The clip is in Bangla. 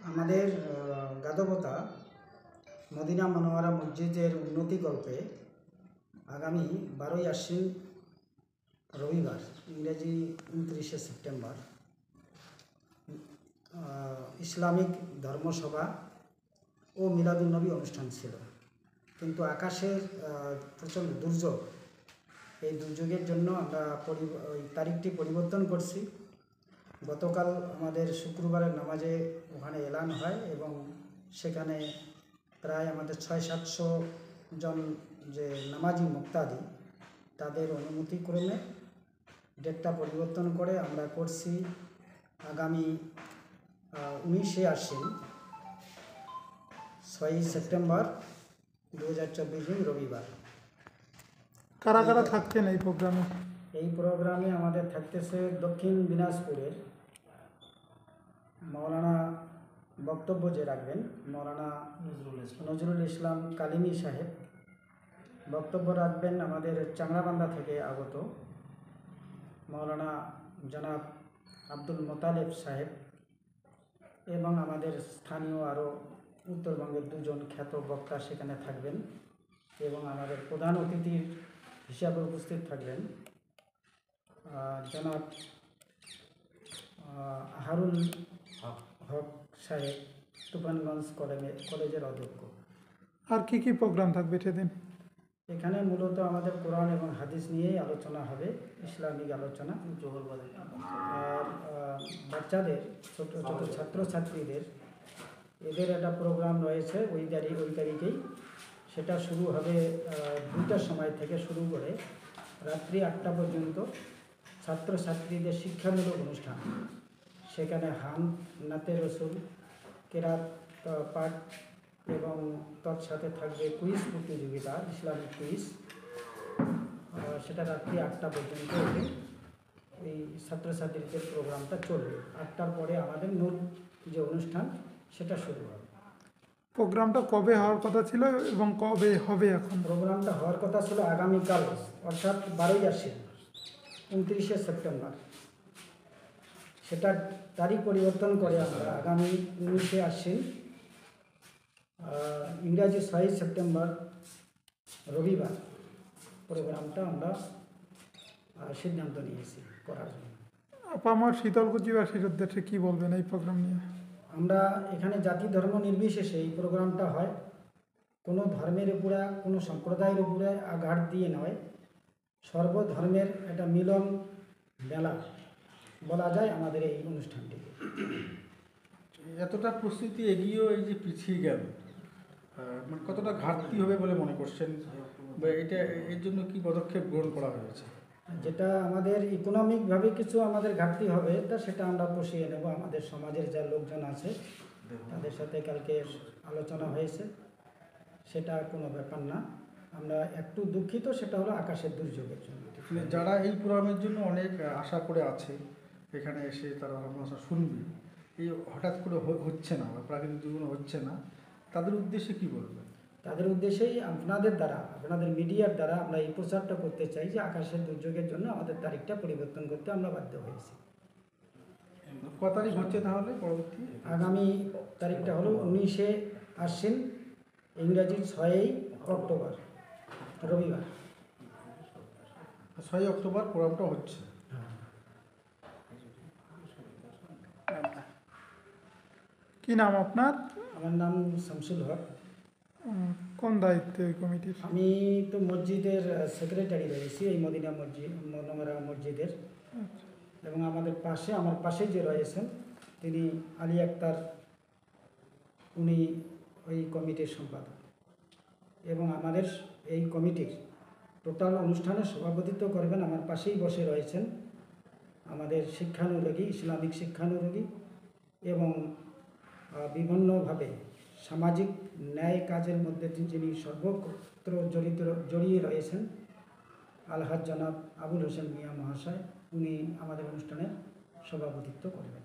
আমাদের গাদবতা মদিনা মনোয়ারা মসজিদের উন্নতিকল্পে আগামী 12ই আশ্বিন রবিবার ইংরেজি 29শে সেপ্টেম্বর ইসলামিক ধর্মসভা ও মিলাদুন্নবী অনুষ্ঠান ছিল, কিন্তু আকাশের প্রচণ্ড দুর্যোগ, এই দুর্যোগের জন্য আমরা ওই তারিখটি পরিবর্তন করছি। গতকাল আমাদের শুক্রবারের নামাজে ওখানে এলান হয় এবং সেখানে প্রায় আমাদের 600-700 জন যে নামাজি মুক্তাদি তাদের অনুমতিক্রমে ডেটটা পরিবর্তন করে আমরা করছি আগামী 19শে আশ্বিন 6ই সেপ্টেম্বর 2024 রবিবার। কারা কারা থাকছেন এই প্রোগ্রামে? এই প্রোগ্রামে আমাদের থাকতেছে দক্ষিণ দিনাজপুরের মৌলানা বক্তব্য যে রাখবেন মৌলানা নজরুল ইসলাম কালিমি সাহেব। বক্তব্য রাখবেন আমাদের চাংড়াবান্ধা থেকে আগত মৌলানা জনাব আব্দুল মোতালেব সাহেব, এবং আমাদের স্থানীয় আরও উত্তরবঙ্গের দুজন খ্যাত বক্তা সেখানে থাকবেন, এবং আমাদের প্রধান অতিথির হিসাবে উপস্থিত থাকবেন জনাব হারুন হক সাহেব, তুফানগঞ্জ কলেজের অধ্যক্ষ। আর কি কি প্রোগ্রাম থাকবে সেদিন? এখানে মূলত আমাদের কোরআন এবং হাদিস নিয়েই আলোচনা হবে, ইসলামিক আলোচনা। আর বাচ্চাদের ছোট ছোট ছাত্রছাত্রীদের এদের একটা প্রোগ্রাম রয়েছে ওই তারিখেই। সেটা শুরু হবে 2টার সময় থেকে শুরু করে রাত্রি 8টা পর্যন্ত ছাত্রছাত্রীদের শিক্ষামূলক অনুষ্ঠান। সেখানে নাতে রসুল, কেরাত পাঠ এবং তৎসাথে থাকবে কুইজ প্রতিযোগিতা, ইসলামিক কুইজ। সেটা রাত্রি 8টা পর্যন্ত এই ছাত্রছাত্রীদের প্রোগ্রামটা চলবে। 8টার পরে আমাদের মূল যে অনুষ্ঠান সেটা শুরু হবে। প্রোগ্রামটা কবে হওয়ার কথা ছিল এবং কবে হবে? এখন প্রোগ্রামটা হওয়ার কথা ছিল আগামীকাল, অর্থাৎ 12ই আশ্বিন 29শে সেপ্টেম্বর। সেটা তারিখ পরিবর্তন করে আমরা আগামী 19শে আশ্বিন ইংরাজি 6ই সেপ্টেম্বর রবিবার প্রোগ্রামটা আমরা সিদ্ধান্ত নিয়েছি করার জন্য। আমার শীতলকুচিবাসীর উদ্দেশ্যে কী বলবেন এই প্রোগ্রাম নিয়ে? আমরা এখানে জাতি ধর্ম নির্বিশেষে এই প্রোগ্রামটা হয়, কোনো ধর্মের উপরে কোনো সম্প্রদায়ের উপরে আঘাত দিয়ে নয়, সর্বধর্মের একটা মিলন মেলা বলা যায় আমাদের এই অনুষ্ঠানটিকে। এতটা প্রস্তুতি এগিয়েও এই যে পিছিয়ে গেল, মানে কতটা ঘাটতি হবে বলে মনে করছেন, বা এটা এর জন্য কি পদক্ষেপ গ্রহণ করা হয়েছে? যেটা আমাদের ইকোনমিকভাবে কিছু আমাদের ঘাটতি হবে তা সেটা আমরা পুষিয়ে নেব। আমাদের সমাজের যা লোকজন আছে তাদের সাথে কালকে আলোচনা হয়েছে, সেটা কোনো ব্যাপার না। আমরা একটু দুঃখিত, সেটা হলো আকাশের দুর্যোগের জন্য। যারা এই প্রোগ্রামের জন্য অনেক আশা করে আছে এখানে এসে তারা ভাষা শুনবে, এই হঠাৎ করে হচ্ছে না বা প্রাকৃতিক দুর্ঘটনা হচ্ছে না, তাদের উদ্দেশ্যে কি বলবেন? তাদের উদ্দেশ্যেই আপনাদের দ্বারা, আপনাদের মিডিয়ার দ্বারা আমরা এই প্রচারটা করতে চাই যে আকাশের দুর্যোগের জন্য আমাদের তারিখটা পরিবর্তন করতে আমরা বাধ্য হয়েছি। ক তারিখ হচ্ছে তাহলে পরবর্তী? আগামী তারিখটা হলো 19শে আশ্বিন ইংরাজি 6ই অক্টোবর রবিবার। 6ই অক্টোবর প্রোগ্রামটা হচ্ছে। কি নাম আপনার? আমার নাম শামসুল হক। কোন দায়িত্বে এই কমিটির? আমি তো মসজিদের সেক্রেটারি রয়েছি এই মদিনা মনোয়ারা মসজিদের। এবং আমার পাশে যে রয়েছেন তিনি আলী আক্তার, উনি ওই কমিটির সম্পাদক। এবং আমাদের এই কমিটির টোটাল অনুষ্ঠানে সভাপতিত্ব করবেন, আমার পাশেই বসে রয়েছেন আমাদের শিক্ষানুরাগী, ইসলামিক শিক্ষানুরাগী এবং বিভিন্নভাবে সামাজিক ন্যায় কাজের মধ্যে যিনি সর্বত্র জড়িয়ে রয়েছেন আলহাজ জনাব আবুল হোসেন মিয়া মহাশয়। উনি আমাদের অনুষ্ঠানে সভাপতিত্ব করবেন।